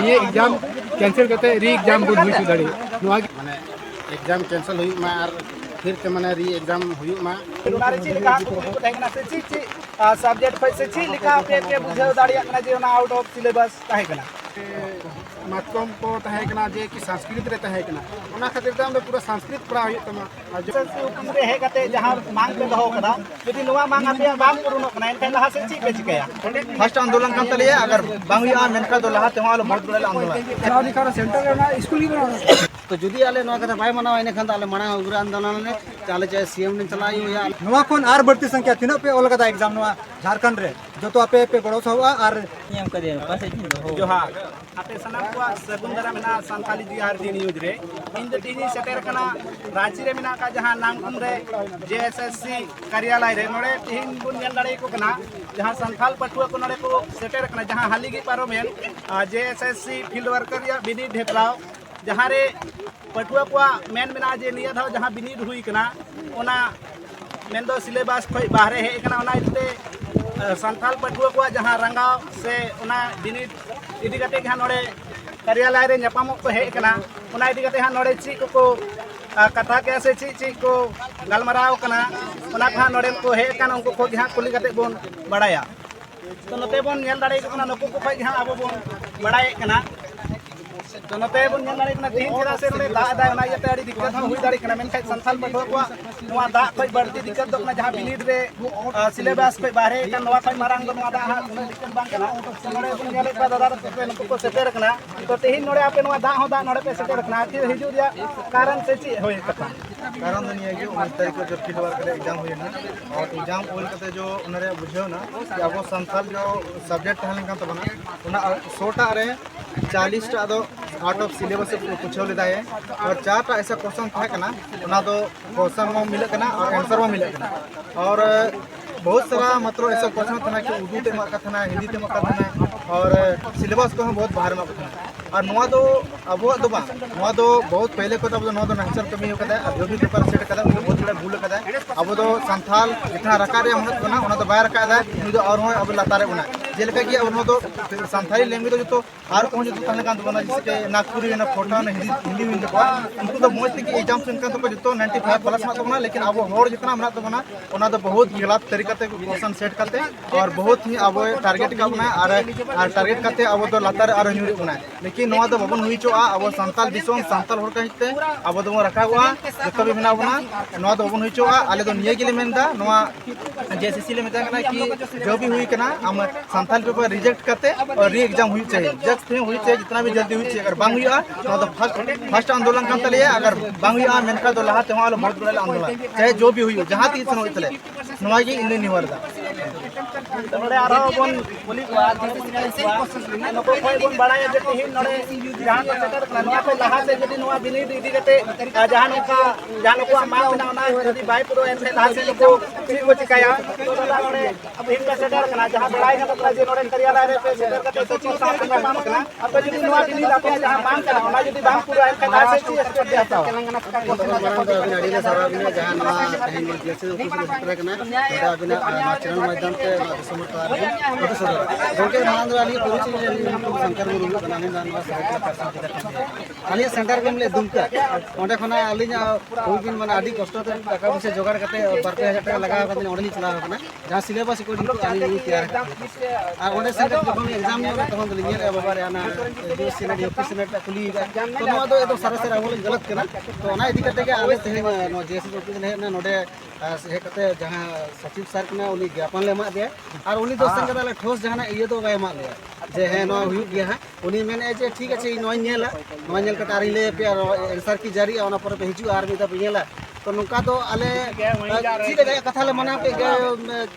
ये exam cancel करते री एग्जाम बुन हुई दाड़ी माने एग्जाम कैंसिल हुई मा और फिर के माने री एग्जाम हुई मा उनारे ची लिखा को तहना से ची सब्जेक्ट पे से ची लिखा पे बुझाव दाड़िया कना जे आउट ऑफ सिलेबस ताहे कना मातकम को तहे कना जे कि संस्कृत रे तहे कना ओना खातिर त हम पूरा संस्कृत पढ़ा हुई तमा हुकुम रे हे कते जहां मांग पे दहो कना यदि नवा मांग आपे बाम करूनो कना एनखान लहा से ची पे चिकया फर्स्ट आंदोलन kan तलिए अगर बांगी आ मेनका दो लहा तेवा लो बहुत बड़ा आंदोलन चलाव लिखा सेंटर रे ना स्कूल की बनाना तो जुदी आले नवा कथा बाय मनाव इन खान आले मना उग्र आंदोलन ने चाले चाहे सीएम ने चलायो या नवा कोन आर बढ़ती संख्या तीनों पे ओल कदा एग्जाम नवा झारखंड रे जो तो आपे पे बड़ो सा हुआ और नियम करे पासे जोहार आपे सनम को सगुंदरा मेना संताली जिहार दिन न्यूज रे इन द टीनी सेटर कना रांची रे मेना का जहां नांगकुम रे जेएसएससी कार्यालय रे नोडे तीन बुन नेल लड़ाई को कना जहां संथाल पटुआ को नोडे को सेटर कना जहां हाली गी पारोमेन जेएसएससी फील्ड वर्कर या बिनी ढेपलाव जहां रे पटुआ को मेन मेना जे निया था जहां बिनी हुई कना ओना मेन दो सिलेबस खोई बाहरे हे कना ओना इते संथाल पटुआ को जहां रंगाव से ओना बिनी इदी कते जहां नोडे कार्यालय रे ᱧᱟᱯᱟᱢᱚᱜ को हे कना ओना इदी कते हां नोडे ची को कथा के से ची को गलमराव कना ओना कहा नोडे को हे कना उनको को जहां कुली कते बोन बड़ाया तो नते बोन नेल दाड़े कना नको को फाइ जहां अब बोन बड़ाए कना तो नते बोन नेल दाड़े कना दिन छरा से नोडे दा दा ओना यते आड़ी दिक्कत हुई दाड़े कना मेनखाय संथाल पटुआ को नोआ दा खोय बढ़ती दिक्कत दो कना जहां बिनिड रे सिलेबस पे बाहरे कन नोआ खोय मारांग दो नोआ दा हा दिक्कत बांग कना नोडे बोन नेल का दादा पे नको को सेटर कना तो तेहिन नोडे आपे नोआ दा हो दा नोडे पे सेटर कना फिर हिजु दिया कारण से ची होय कथा कारण तो नहीं है कि 19 तारीख को जब फील्ड वर्कर एग्जाम हुई ना और एग्जाम ओल कते जो उनरे बुझो ना कि अब संथाल जो सब्जेक्ट हलन का तो बना उना 100 टा रे 40 टा दो आउट ऑफ सिलेबस से पूछो लेदा है और 4 टा ऐसा क्वेश्चन था कना उना तो क्वेश्चन में मिले कना और आंसर में मिले कना और बहुत सारा मतलब ऐसा क्वेश्चन था कि उर्दू ते मका था हिंदी ते मका था और सिलेबस को हम बहुत बाहर में था और नोआ दो अब दो बा नोआ दो बहुत पहले को अब नोआ दो नेचर कमी हो कदा अब जो भी पेपर सेट कदा बहुत बड़ा भूल कदा अब दो संथाल जितना रका रे हमत बना उना तो बाहर रका दा इन दो और अब लातारे उना जेलका कि अब दो संथाली लैंग्वेज जो आर को जो तहन कान बना जिसके नागपुरी ना फोटा ना हिंदी में देखो उनको तो मोस्ट की एग्जाम से इनका तो जो 95 प्लस में तो बना लेकिन अब और जितना हमरा तो बना उना तो बहुत गलत तरीका से क्वेश्चन सेट करते और बहुत ही अब टारगेट का बना और टारगेट करते अब तो लातार और न्यूरी बना लेकिन नोआ तो बबन हुई चोआ अब संताल दिसोम संताल होर कहते अब तो रखा हुआ जतो भी बना बना नोआ तो बबन हुई चोआ आले तो निये गिले मेनदा नोआ जेएसएससी ले मेता कना कि जो भी हुई कना हम संताल पेपर रिजेक्ट करते और री एग्जाम हुई चाहिए जस्ट हुई चाहिए जितना भी जल्दी हुई चाहिए अगर बांग हुआ तो फर्स्ट आंदोलन kan तले अगर बांग हुआ मेनका तो लहा तेवा बहुत बड़ा आंदोलन चाहे जो भी हुई जहां तीस होई तले नोआ की इन निवरदा नोडे आरो बोन पुलिस नको खोय बोन बड़ाया जे तेहिन नोडे जहां को सेटर कना नोआ पे लहा से जदी नोआ बिनिड इदी कते जहां नको मा बना ना जदी बाय पुरो एन से लहा से नको ठीक को चिकाया तो नोडे अब हिन का सेटर कना जहां बड़ाई का मतलब जे नोडे कार्यालय रे पे सेटर कते तो चीज साफ करना काम कना अब जदी नोआ बिनिड आपे जहां मांग कना ओना जदी बाम पुरो एन का लहा से चीज स्टेट देता तेलंगाना का अड़ी रे सारा बिना जहां नवा कहीं जैसे कुछ सेटर कना तो बिना चैनल माध्यम से समर्थ गोके मानंद वाली परिचय शंकर गुरु बनाने दानवा आलिया सेंटर के मिले दुमका ओंडे खना आलिया कोई माने आदि कष्ट ते टाका पैसा जोगाड़ करते 2,000 टाका लगा करते ओंडे चला होना जहां सिलेबस को आली तैयार और ओंडे सेंटर जखन एग्जाम ने तखन तो नियल बाबा रे आना बीएससी ने ऑफिस ने खुली तो नोआ दो एकदम सारा सारा बोले गलत कना तो ओना इदी करते के आले तेहे नो जेएससी ऑफिस ने ना नोडे हे कते जहां सचिव सर कना उनी ज्ञापन ले मा दे और उनी दो संग दाले ठोस जहां ये तो बाय मा ले जे है नो हुई गया है उनी मेने जे ठीक है नो नेला नो नेल कटा री ले पे आंसर की जारी ओना पर पे हिजु आर मिता पे नेला तो नुका तो आले ठीक है कथा ले मना पे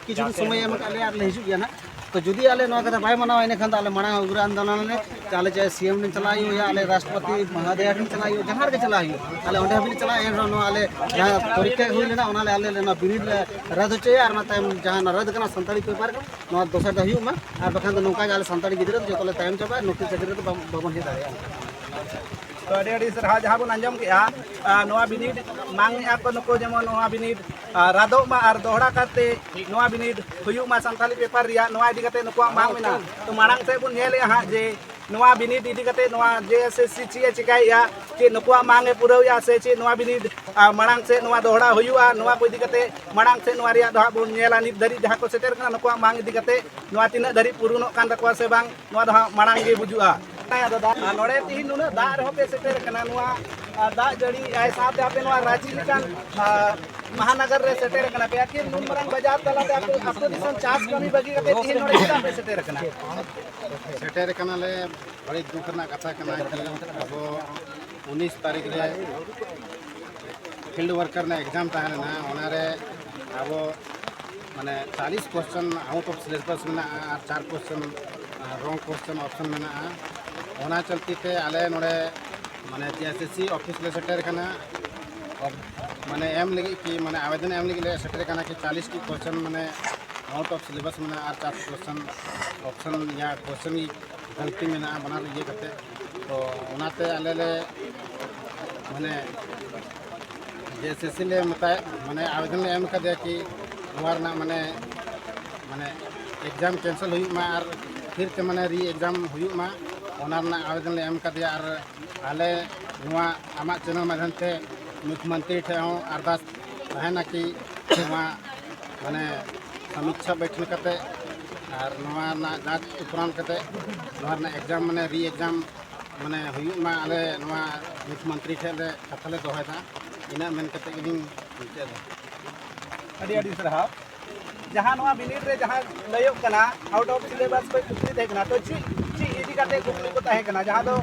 किछु समय में आले आर ले हिजु गया ना तो जुदी आले नो कथा बाय मना इन खान आले मना उग्र आंदोलन ने चाले चाहे सीएम ने चलायो या आले राष्ट्रपति महादया ने चलायो जहां के चलायो आले ओंडे भी चला एन नो आले जहां परीक्षा हुई लेना ओना आले लेना बिनिड रद्द होचे और ना टाइम जहां रद्द करना संताली पेपर नो दोसर द हुमा और बखान तो नुका आले संताली गिदरा जो तले टाइम चबा नोटिस चक्र तो बबन हे दाया तो अड़ी सर जहां बन अंजम के नोआ बिनिड मांग को नको जेमो नोआ बिनिड रादो मा और दोहरा करते नोआ बिनिड हुयु मा संताली पेपर रिया नोआ इदी कते नको मांग मेना तो मांग से बुन नेले हां जे नवा बिनिड इदी कते नवा जेएसएससी ची चिकाइया चे नुकुआ मांगे पुरौया से चे नवा बिनिड मांग से नवा दोहड़ा हुयुआ नवा को इदी कते मांग से नवा रिया दोहा बोन नेला नित धरी जहां को सेटर कना नुकुआ मांग इदी कते नवा तिना धरी पुरुनो कान तकवा से बांग नवा दोहा मांग गे बुजुआ ताया दादा नोड़े तिहिन नुना दा रहो पे सेटर कना नवा दा जड़ी आय साथे आपे नवा रांची लिकान महानगर रे सेटर कना पे आखिर नुन मरांग बाजार तलाते आपको दिसन चास कमी बगी कते तिहिन नोड़े किदा पे सेटर कना सेटर कनाले बड़ी दुख रना कथा कना कि अब 19 तारीख रे फील्ड वर्कर ने एग्जाम ताहना ओनारे अब माने 40 क्वेश्चन आउट ऑफ सिलेबस में 4 क्वेश्चन रॉन्ग क्वेश्चन ऑप्शन में ओना चलती ते आले नोड़े माने जेएसएससी ऑफिस ले सेटर कना और माने एम लगी कि माने आवेदन एम लगी ले सेटर कना कि 40 की क्वेश्चन माने आउट ऑफ सिलेबस में 4 क्वेश्चन ऑप्शन या क्वेश्चन की गलती में बना ये करते तो ओनाते आले ले माने जेएसएससी ले मताए माने आवेदन ले एम कर दिया कि नोरना माने माने एग्जाम कैंसिल हुई मा और फिर से माने री एग्जाम हुई मा ओनारना आवेदन ले एम कर दिया और आले नोआ आमा चैनल माध्यम से मुख्यमंत्री ठे हों अरदास तहना कि नोआ माने समीक्षा बैठन करते और नोआ ना जांच उपरांत करते नोआ एग्जाम माने री एग्जाम माने हुई मा आले नोआ मुख्यमंत्री ठे ले कथा ले दोहयदा इना मेन करते गिदिं मुचाद अड़ी अड़ी सरहा जहां नवा बिनिड रे जहां लयो कना आउट ऑफ सिलेबस कोई कुकली थे कना तो ची ची इदी काते कुकली को तहे कना जहां दो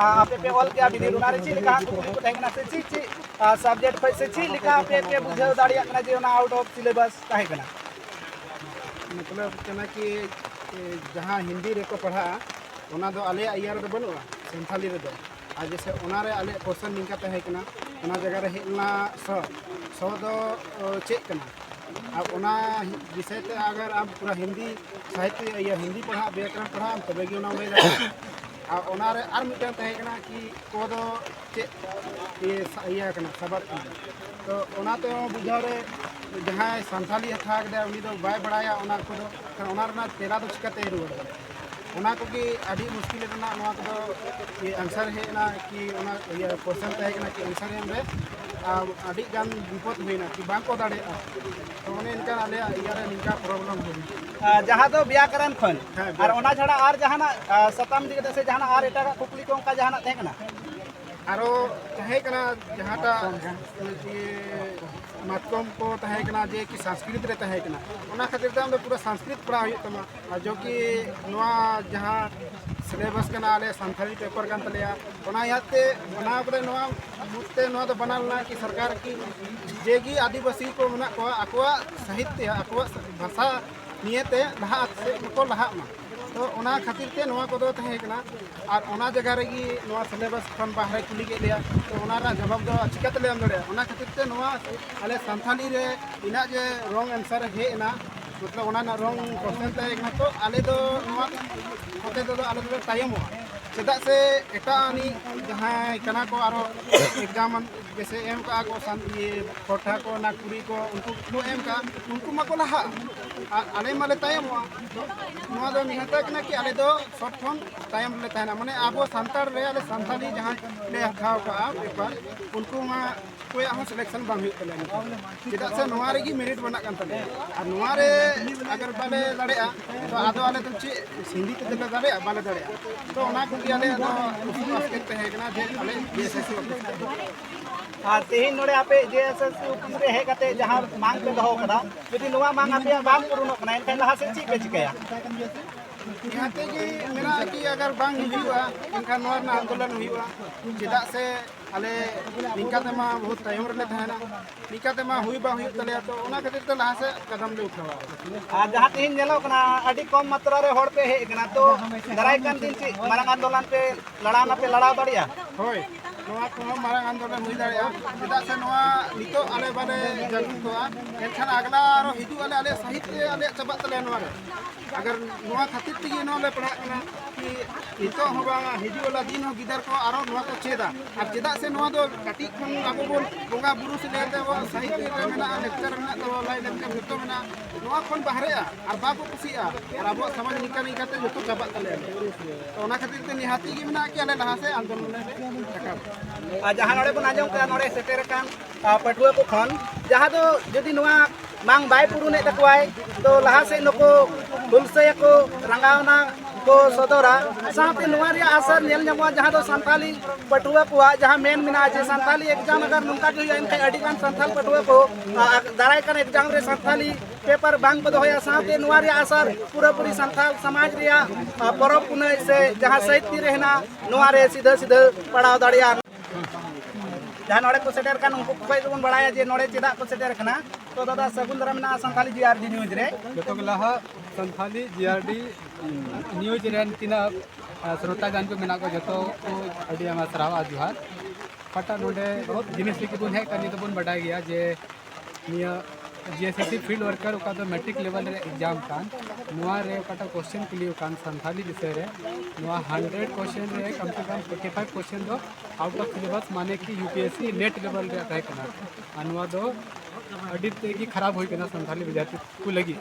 आपे पे ऑल क्या बिनिड उनारे ची लिखा कुकली को तहे कना से ची ची सब्जेक्ट पे से ची लिखा आपे पे बुझाव दाड़िया कना जे ना आउट ऑफ सिलेबस तहे कना मतलब कना कि जहाँ हिंदी रे को पढ़ा ओना दो आले आइयार दो बनुआ संथाली रे दो आज जैसे ओनारे आले क्वेश्चन निका तहे कना ओना जगह रे हेला सो दो चेक कना अब ओना विषय ते अगर आप पूरा हिंदी साहित्य या हिंदी पढ़ा व्याकरण पढ़ा तबे कि ओना ले आ ओनारे आर मिटन तहे कना कि को दो चेक ये कना सबक तो ओना ते बुझाव रे जहाँ संथाली हथा के उनी दो बाय बड़ाया ओना को दो ओना रना तेला दो चिकाते रुवाड़ ओना को कि आदि मुश्किल रना नवा को ये आंसर है ना कि ओना ये क्वेश्चन तहे कना कि आंसर एम रे आदि गान विपद होइना कि बांग को दाड़े तो ओने इनका आले यार इनका प्रॉब्लम हो जहां दो व्याकरण खन और ओना छड़ा आर जहाना सतम दिगते से जहाना आर एटा कुकली को का जहाना तहे कना आरो तहे कना जहाटा ये मातकम को तहे कना जे कि संस्कृत रे तहे कना ओना खातिर त हम पूरा संस्कृत पढ़ा हुई तमा जो कि नवा जहां सिलेबस कना आले संथाली पेपर कान तलेया ओना याते ओना करे नवा मुते नवा तो बनालना कि सरकार की जेगी आदिवासी को मना को आकवा साहित्य आकवा भाषा नियते लहा से को लहा मा तो ओना खातिर ते नवा को दो तहे कना और ओना जगह रेगी नवा सिलेबस खन बाहर कुली के लिया तो ओना रा जवाब दो चिकत ले हम दड़े ओना खातिर ते नवा आले संथाली रे इना जे रॉन्ग आंसर हे ना मतलब ओना ना रॉन्ग क्वेश्चन तहे कना तो आले दो नवा होते दो आले दो टाइम हो चेदा से एटानी जहां कना को आरो एग्जाम जैसे एम का को ये कोठा को नागपुरी को उनको एम का उनको मको लहा आले माले टाइम हो नवा दो निहता कना कि आले दो शॉर्ट फॉर्म टाइम ले ताना माने आबो संतार रे आले संताली जहां ले हथाव का पेपर उनको मा कोई हम सिलेक्शन बांग हुई तले चेदा से नवा रे की मेरिट बना कान तले और नवा रे अगर बाले लड़े तो आदो आले तो चे हिंदी ते दले लड़े बाले लड़े तो ओना को आले तो उसके तहे कना जे आले जेएसएससी ऑफिस तेहिन नोड़े आपे जेएसएससी ऑफिस रे हे कते जहां मांग पे दहो कदा यदि नवा मांग आपे बांग पुरुनो कना एनखान लहा से ची पे चिकया यहाँ ते कि मेरा कि अगर बांग हुआ इनका नोर ना आंदोलन हुआ चेदा से आले निका ते मा बहुत टाइम रे तहना निका ते मा हुई बा हुई तले तो ओना खातिर ते लहा से कदम ले उठावा जहां तेहिन नेलो कना अडी कम मात्रा रे होड़ पे हे कना तो दराय कान दिन ची मारंग आंदोलन पे लड़ाना पे लड़ाव दाड़िया होय नोआ को मारंग आंदोलन हुई दाड़िया चेदा से नोआ नितो आले बाले जागृतोआ एनखान अगला आरो हिजु आले साहित्य आले चबा तले नोआ रे अगर नोआ खातिर तिगे नोआ ले पढ़ा कना कि नितो होबा हिजु वाला दिन हो गिदर को आरो नोआ को चेदा अब चेदा से नोआ दो काटी खन आबो बोल बोंगा बुरु से लेते वो साहित्य रे मेना लेक्चर मेना तो लाई लेक्चर जतो मेना नोआ खन बाहरेआ और बाबो कुसिया और आबो समाज निका निका ते जतो चबा तले तो ओना खातिर ते निहाती गे मेना कि आले लहा से आंदोलन ले जहाँ नोड़े बन आजम के नोड़े सेटेर कान पटुआ को खन जहाँ तो जदि नोआ मांग बाय पुरुने तकवाय तो लहा से नको दुलसे को रंगावना को सदरा साथे नोआ रे असर नेल नमवा जहाँ तो संताली पटुआ को जहाँ मेन मिना जे संताली एग्जाम अगर नुका के हुई इनके अडिकान संताल पटुआ को दाराय kan एग्जाम रे संताली पेपर बांग को होया साथे नोआ रे असर पूरा पूरी संताल समाज रिया परब पुनय से जहाँ साहित्य रहना नोआ रे सीधा सीधा पढ़ाव दाड़िया जहाँ नोड़े को सेटेर कान उनको कोई बन बड़ाया जे नोड़े चेदा को सेटेर कना तो दादा सगुन दरा मेना संथाली जीआरडी न्यूज रे जतो लहा संथाली जीआरडी न्यूज रेन तिना श्रोता गान को मेना को जतो को अडी आमा सरावा जुहार पटा नोडे जिनिस लिखि बुन है कनी तो बुन बढ़ाई गया जे निया जीएसएससी फील्ड वर्कर का तो मैट्रिक लेवल रे एग्जाम कान नोआ रे कटा क्वेश्चन के लिए कान संथाली विषय रे नोआ 100 क्वेश्चन रे कम से कम 45 क्वेश्चन दो आउट ऑफ सिलेबस माने कि यूपीएससी नेट लेवल रे रहे कना अनुवा दो अडिट की खराब होई कना संथाली विद्यार्थी को लगी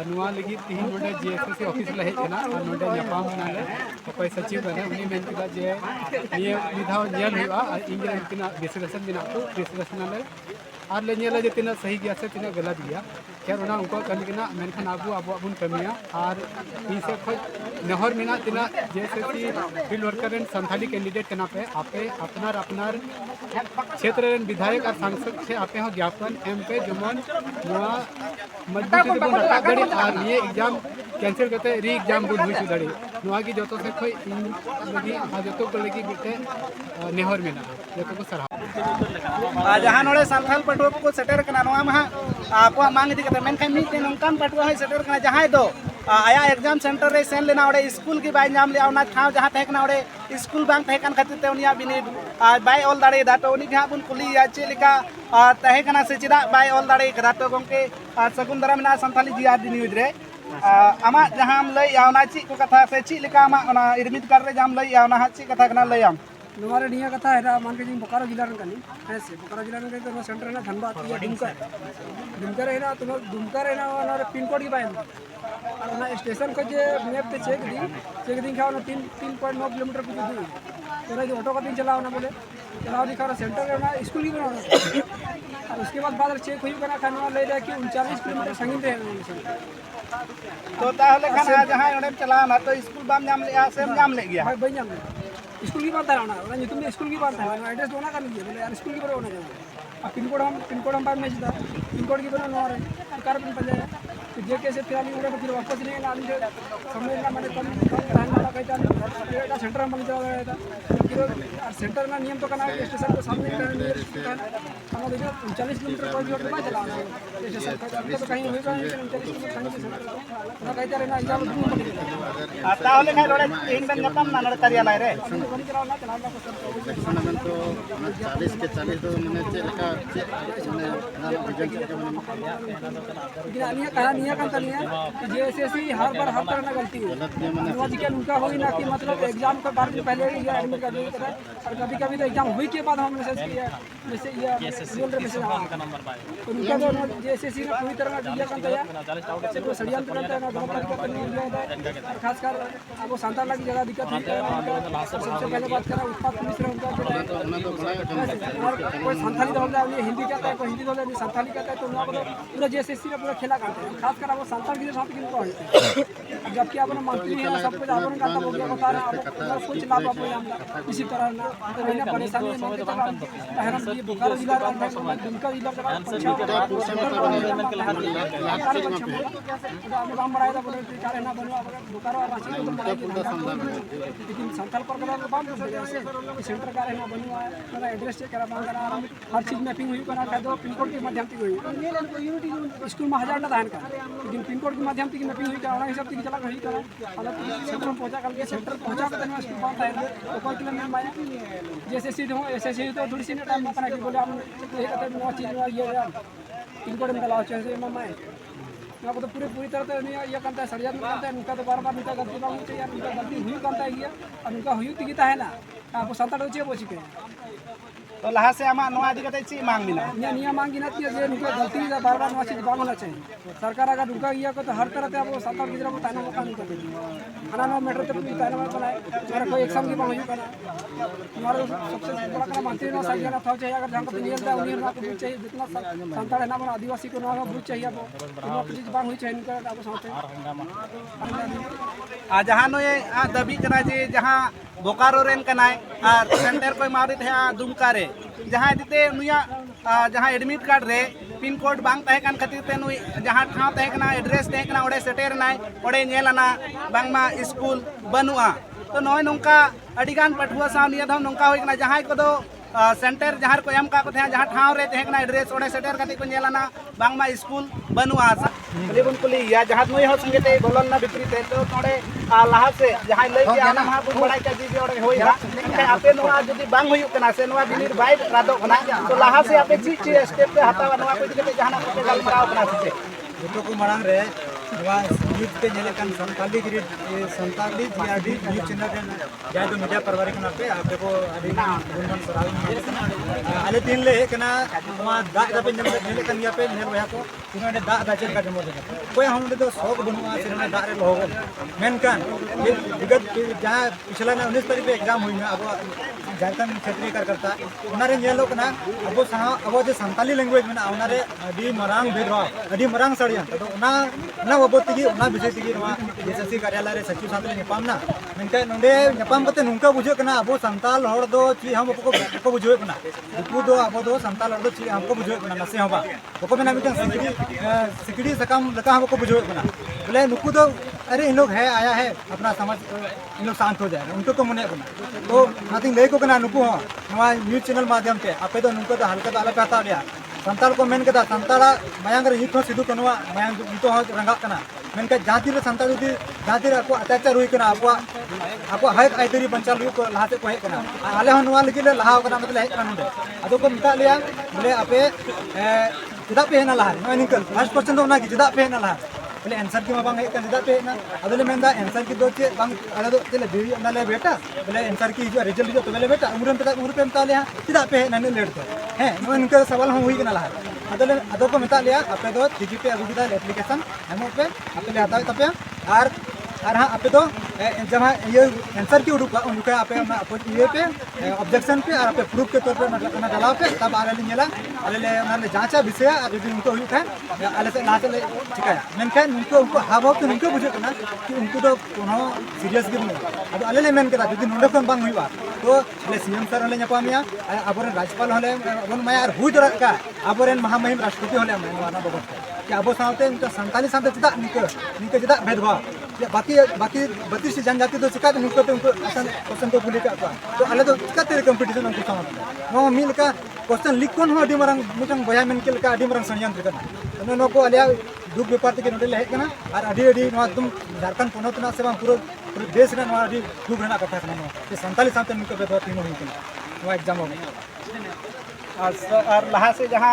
अनुवा लगी तीन नोडे जीएसएससी ऑफिस ला हे कना नोडे नेपाम नाले कोई सचिव बने उनी मेन किदा जे ये विधाव जेल हुआ इंग्लिश किना डिस्कशन बिना तो डिस्कशन नाले और ले नेला जे तिना सही गया से तिना गलत गया क्या रोना उनको कन किना मेनखान आबू आबू बुन कमिया और ई से खोज नहर मिना तिना जैसे कि field worker and Santhali candidate कना पे आपे अपनार अपनार क्षेत्र रे विधायक और सांसद से आपे हो ज्ञापन एम पे जमन नोआ मजबूती बुन रखा गड़ी और ये एग्जाम कैंसिल करते री एग्जाम बुन हुई सुदड़ी नोआ की जतो से कोई लगी जतो को लगी बिटे नेहर मिना जतो को सराह जहाँ नोड़े संथाल पटुआ को सेटेर कना नोआ महा आपको मांग इदी कते मेनखान मिते नंकान पटुआ है सेटेर कना जहाँ दो आया एग्जाम सेंटर रे सेन लेना ओडे स्कूल की बाय नाम ले आवना ठाव जहाँ तहकना ओडे स्कूल बांग तहकन खातिर ते उनिया बिनी बाय ऑल दाड़े दा तो उनी जहाँ बुन कुली चे लिका तहकना से चिदा बाय ऑल दाड़े कदा तो गमके सगुन दरा मेना संथाली जीआरडी न्यूज रे आमा जहाँ हम लई आवना ची को कथा से ची लिका आमा ओना इरमित कर रे जाम लई आवना ची कथा कना लई आम नोवारे निया कथा है मान के जी बोकारो जिला रन कनी ऐसे बोकारो जिला में तो सेंटर है ना धनबाद या दुमकर है ना तो दुमकर है ना और पिन कोड की बाय और ना स्टेशन को जे मैप पे चेक दी खाओ ना 3.9 किलोमीटर को दूर तो रे ऑटो का दिन चलाओ ना बोले चलाओ दिखा सेंटर है ना स्कूल की बनाना और उसके बाद चेक हुई बना खाना ले जाए कि 39 किलोमीटर संगीन रहे तो ताहले खाना जहाँ ओडे चलाओ ना तो स्कूल बाम जाम ले सेम जाम ले गया भाई भाई जाम स्कूल की बात है ना तुम स्कूल की बात है एड्रेस दोना कर लीजिए बोले यार स्कूल की बात होना चाहिए अब पिन कोड हम पास में था पिन कोड की बना नोर कार पिन पंजा तो जे कैसे फिर आली उड़े तो फिर वापस नहीं आली से समझ ना मैंने कम रहने वाला कहता है सेंटर में चला गया था फिर सेंटर में नियम तो करना है स्टेशन के सामने हम देखो 39 किलोमीटर पर भी नहीं चला स्टेशन तो कहीं होगा 39 किलोमीटर ना कहता रहना एग्जाम दूर ताहले खाय रोडे तीन दिन गतम ना नड़ कार्यालय रे सेक्शन में तो 40 के 40 तो मैंने चेलका मैंने निया का तनिया जेएसएससी हर बार हर तरह गलती है आज के उनका होई ना कि मतलब एग्जाम के बारे में पहले ही एडमिट कर देते हैं और कभी तो एग्जाम हुई के बाद हम मैसेज किया जैसे ये रिजल्ट मैसेज का नंबर पाए तो उनका जो जेएसएससी ने पूरी तरह दिया कर दिया से को षड्यंत्र करता है ना गलत तरीके से नहीं लिया है खासकर अब सांता की जगह दिक्कत है सबसे पहले बात करा उत्पाद पुलिस ने उनका कोई संथाली तो होता है हिंदी कहता है कोई हिंदी तो नहीं संथाली कहता है तो उनका पूरा जेएसएससी ने पूरा खेला करते हैं खासकर वो संथाल के साथ किनको है जबकि अपना मंत्री है सब कुछ अपन का हो गया बता रहा है कुछ लाभ आप इसी तरह ना तो बिना परेशानी में हम ये बोकारो जिला का दुमका जिला का काम बढ़ाया था बोले कार्य ना बनवा बोकारो और रांची को लेकिन संथाल पर का काम सेंटर कार्य ना बनवा मेरा एड्रेस चेक करा मांग करा हर चीज मैपिंग हुई बना कर दो पिन कोड के माध्यम से हुई स्कूल में 1000 ना धान का लेकिन पिन कोड के माध्यम से मैपिंग हुई का हिसाब से चला रही करा अलग सेंटर में पहुंचा कल के सेक्टर पहुंचा के तने स्कूल बांध है तो कोई किलो में माया जैसे सीधे हो ऐसे सीधे तो थोड़ी सी टाइम मत कि बोले हम ये कहते हैं नौ चीज ये इनको में लाओ चाहिए मामा ना को तो पूरी तरह तो नहीं ये करता है सरिया में करता है उनका तो बार-बार उनका गलती बांग चाहिए उनका गलती हुई करता है ये और उनका हुई तिगिता है ना आपको संताड़ चाहिए वो चिके तो लहा से आमा नोआ इदी कते ची मांग मिना नियम मांगी ना जे उनका गलती बार-बार नोआ चीज बांग होना चाहिए सरकार अगर उनका ये को तो हर तरह से आपको संताड़ गिदरा को ताना मौका नहीं करती खाना नो मैटर तो ताना में बनाए मेरा कोई एग्जाम की बांग हुई करना हमारा सबसे बड़ा काम मंत्री ना सही ना था चाहिए अगर जहां पर नियम था उन्हें ना को चाहिए जितना संताड़ है ना बना आदिवासी को ना बुझ चाहिए आपको चीज बांग हुई चाहिए उनका आपको समझते आ जहां नो ये दबी कना जे जहां बोकारो रेन कनाय और सेंटर कोई मारी थे दुमका रे जहां दिते नुया जहां एडमिट कार्ड रे पिन कोड बांग तहे कान खातिर ते नुई जहां ठाव तहे कना एड्रेस तहे कना ओडे सेटेर नाय ओडे नेलाना बांगमा स्कूल बनुआ तो नय नोंका अडिगान पठुआ सा निया धम नोंका होय कना जहां को दो सेंटर जहां को एम का को थे जहां ठाव रे तहे कना एड्रेस ओडे सेटेर खातिर को नेलाना बांगमा स्कूल बनुआ बोले बुन कुली या जहां नुई हो संगे ते बोलन ना बिक्री ते तो तोडे लाहा से जहां लई के आना मा बुन बड़ाई का जी ओडे होइला के आपे नोआ जदी बांग हुयु कना से नोआ बिनिर बाय रादो कना तो लाहा से आपे ची स्टेप पे हतावा नोआ को दिते जहां को गल मराव कना से जो को मांग रे न्यूज पे नेले कान Santali grid Santali GRD news channel रे जाय तो मीडिया परवारी कना पे आपे को आदि गुणमन सराल आले तीन ले कना मा दा पे नेले कान या पे नेल वया को तीन दा चेक का जमो दे कोई हम दो शौक बनुआ से दा रे लोग मेन कान ये विगत जहां पिछला ना 19 तारीख पे एग्जाम हुई ना अब झारखंड क्षेत्रीय कार्यकर्ता उनारे नेलो कना अब जो संताली लैंग्वेज में उनारे अडी मरांग भेदभाव अडी मरांग सड़िया तो ना बाबत तगी विषय तगी एसएससी कार्यालय रे सचिव साथ नेपामना मेनका नोंडे नेपाम कते नुंका बुझे कना अब संताल हड़ दो ची हम को बुझे कना दुकु दो अब दो संताल हड़ दो ची हमको बुझे कना नसे हबा बको मेना मिटन सिकड़ी सकाम लका हमको बुझे कना बोले नुकु दो अरे इन लोग है आया है अपना समझ इन लोग शांत हो जाएगा उनको को मने कना तो नाथिंग ले को कना नुकु हो नवा न्यूज चैनल माध्यम ते आपे तो नुको तो हल्का तो अलग आता लिया संताल को मेन कदा संताला मायांग रे हित सिद्धू कनवा मायांग तो रंगा कना मेनका जाति रे संताल दी जाति रे को अत्याचार हुई कना आपको हक आइतरी बंचाल को लाते को है कना आले हनवा लगी ले लहाव कना मतलब है कना अदो को मिता लिया बोले आपे चिदा पे ना लहा नो निकल 1% तो ना कि चिदा पे ना लहा बोले आंसर की बांग है कन चिदा पे ना अदले मेंदा आंसर की दो चे बांग अले दो चले देवी ना ले बेटा बोले आंसर की जो रिजल्ट जो तो ले बेटा उमरन पे मिता लिया चिदा पे ना ने लेट है नो इनका सवाल हम हुई कना लहा अदो को मिता लिया आपे दो टीजीपी अगु किदा एप्लीकेशन हम पे आपे ले आता तपे और हाँ आपे तो जब ये आंसर की उनका आपे ये पे ऑब्जेक्शन पे और आपे प्रूफ के तौर पे ना डाला पे तब आले नेला आले जांचा विषय और यदि उनको हुई था आले से लाते ले चिकाया मेनखान उनको हाव तो उनको बुझे कना कि उनको तो कोनो सीरियस गे अब आले ले मेन कदा यदि नोंडे खन बांग हुईबा तो आले सीएम सर हले न्यापामिया आबोरेन राज्यपाल हले बन माया और हुई दरा का आबोरेन महामहिम राष्ट्रपति हले माना बगत कि आबो साथे उनका संताली साथे चिदा निके चिदा भेदभाव बाकी 32 जनजाति तो चिका उनको तो उनको क्वेश्चन को बुली का तो आले तो चिकाते कंपटीशन उनको सामने नो मिल का क्वेश्चन लिख कोन हो डिमरंग मिटंग बया मेन के का डिमरंग संयंत्र कना नो को आलिया दुख व्यापार के नोडे ले कना और अडी नो तुम झारखंड पोनत ना से पूरा देश रे नो अडी दुख रेना कथा कना कि संताली साथे उनको भेदभाव तीन हुई कना नो एग्जाम हो और लहा से जहां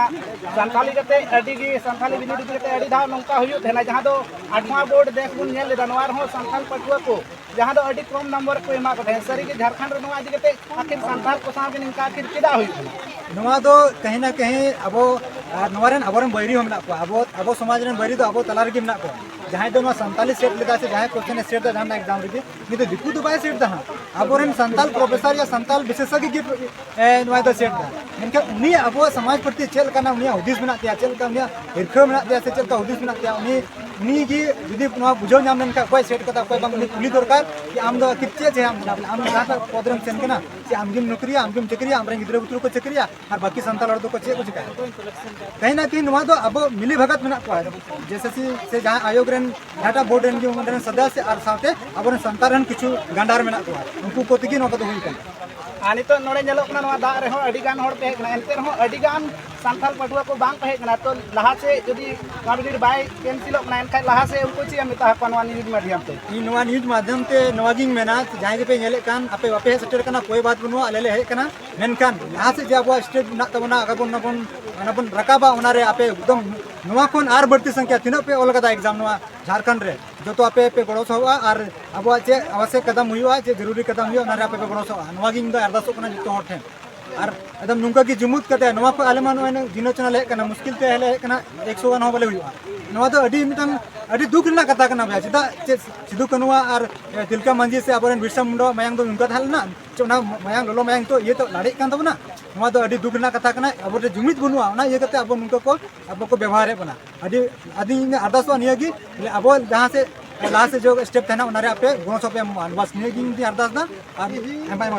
संताली कते अडी गी संताली बिनिड कते अडी धाव नोंका हुयु थेना जहां दो 8वां बोर्ड देख बुन नेल दनवार हो संताल पटुआ को जहां दो अडी कम नंबर को एमा को सरी के झारखंड रे नोआ कते आखिर संताल को सागे निका आखिर किदा हुयु नोआ दो कहीं ना कहीं अबो नोवारेन अबोरेन बैरी हो मेना को अबो समाज रेन बैरी दो अबो तलार के मेना को जहां दो संताली सेट लेदा से जहां क्वेश्चन सेट दा जहां एग्जाम रे नि तो दिकु दो बाय सेट दा अबोरेन संताल प्रोफेसर या संताल विशेषज्ञ की नोआ दो सेट दा इनका उनी अबो समाज प्रति चेल कना उनी हुदिस मेना त्या चेल का उनी हिरख मेना त्या से चेल का हुदिस मेना त्या उनी की यदि नोआ बुझो नाम मेन का कोई सेट कता कोई बांग पुलिस दरकार कि आम दो किच्चे छे आम जहां पदरम सेन कना कि आमगिम नौकरी आमगिम चाकरी आमरे गिद्रा बुतरू को चाकरी और बाकी संताल हड़ दो को चे को चिका कहीं ना कहीं नोआ दो अब मिली भगत मेना को जैसे से जहां आयोग रेन डाटा बोर्ड रेन की उमरन सदस्य और साथे अब संतारन किछु गंडार मेना को उनको कोतगी नो को हुई कना आनी तो नोडे नेलो कना नोआ दा रे हो अडी गान होड़ पे एनते हो अडी गान संथाल पटुआ को बांग तहे कना तो लहा से यदि काबिर बाय कैंसिल ना एनखाय लहा से उनको ची मेता हकवा न्यूज माध्यम ते न्यूज माध्यम ते नवागिंग मेना जहां पे नेले कान आपे वापे सेटर कना कोई बात बनुआ आले ले हे कना मेनकान लहा से जे अब स्टेट ना तबना अगर बन रकाबा उनारे आपे एकदम नवा कोन आर बढ़ती संख्या तीन पे ओल कदा एग्जाम नवा झारखंड रे जो तो आपे पे गड़ो सवा और अब जे आवश्यक कदम हुआ जे जरूरी कदम हुआ उनारे आपे पे गड़ो सवा नवागिंग दा अरदासो कना जतो हर ठेन और एकदम नुका की जुमुत कते नवा को आलेमान ओने दिनो चना ले कना मुश्किल ते हेले कना 100 गान हो बोले हुआ नवा तो अडी मिटन अडी दुख ना कथा कना बया चिदा सिदु कनुआ और तिलका मांझी से अबरन बिरसा मुंडा मयांग दो उनका थाल ना चोना मयांग लोलो मयांग तो ये तो लाड़े कान तबना नवा तो अडी दुख ना कथा कना अब जुमित बनुआ ना ये कते अब उनका को अब को व्यवहार है बना अडी आदि अरदासवा नियगी अब जहां से लास्ट से जो स्टेप था ना उनारे आपे गुणो सपे बस नियगिंग दी अरदास ना और एमआई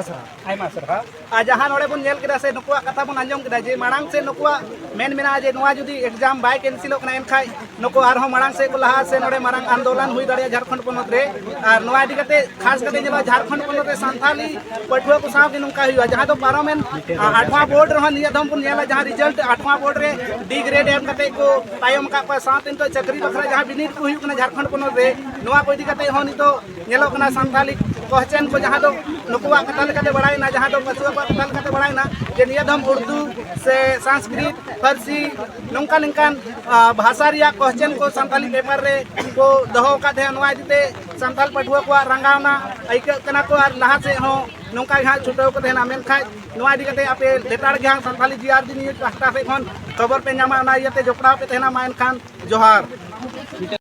मासरा आ जहां नोड़े बन नेल केदा से नुकुआ कथा बन आंजम केदा जे मांग से नुकुआ मेन मेना जे नोआ जुदी एग्जाम बाय कैंसिल कना एनखाय नुको आर हो मांग से को लहा से नोड़े मांग आंदोलन हुई दाड़े झारखंड पोनत रे और नोआ इदी कते खास कते जेला झारखंड पोनत रे संथाली पठुआ को साव के नुका हुआ जहां तो पार्लियामेंट 8वां बोर्ड रहा निया धम पुन नेला जहां रिजल्ट 8वां बोर्ड रे डी ग्रेड एम कते को तायम का पर साथ तो चक्री बखरा जहां बिनिट को हुई कना झारखंड पोनत रे नोआ को इदी कते हो नि तो नेलो कना संथाली कहचन को जहां तो नुकुआ कथा लेकते बड़ाई ना जहां तो पशुआ को कथा लेकते बड़ाई ना जे निया धम उर्दू से संस्कृत फारसी नंका निंकान भाषा रिया कहचन को संथाली पेपर रे को दहो का थे नोआ इदीते संथाल पठुआ को रंगावना आइक कना को आर लहा से हो नौका यहाँ छुटाव को तेना मेनखाय नोआ इदी कते आपे लेटाड़ गया संथाली जीआरडी न्यूज पास्टा से खन खबर पे नामा ना इयते जोपड़ाव पे तेना मायन खान जोहार।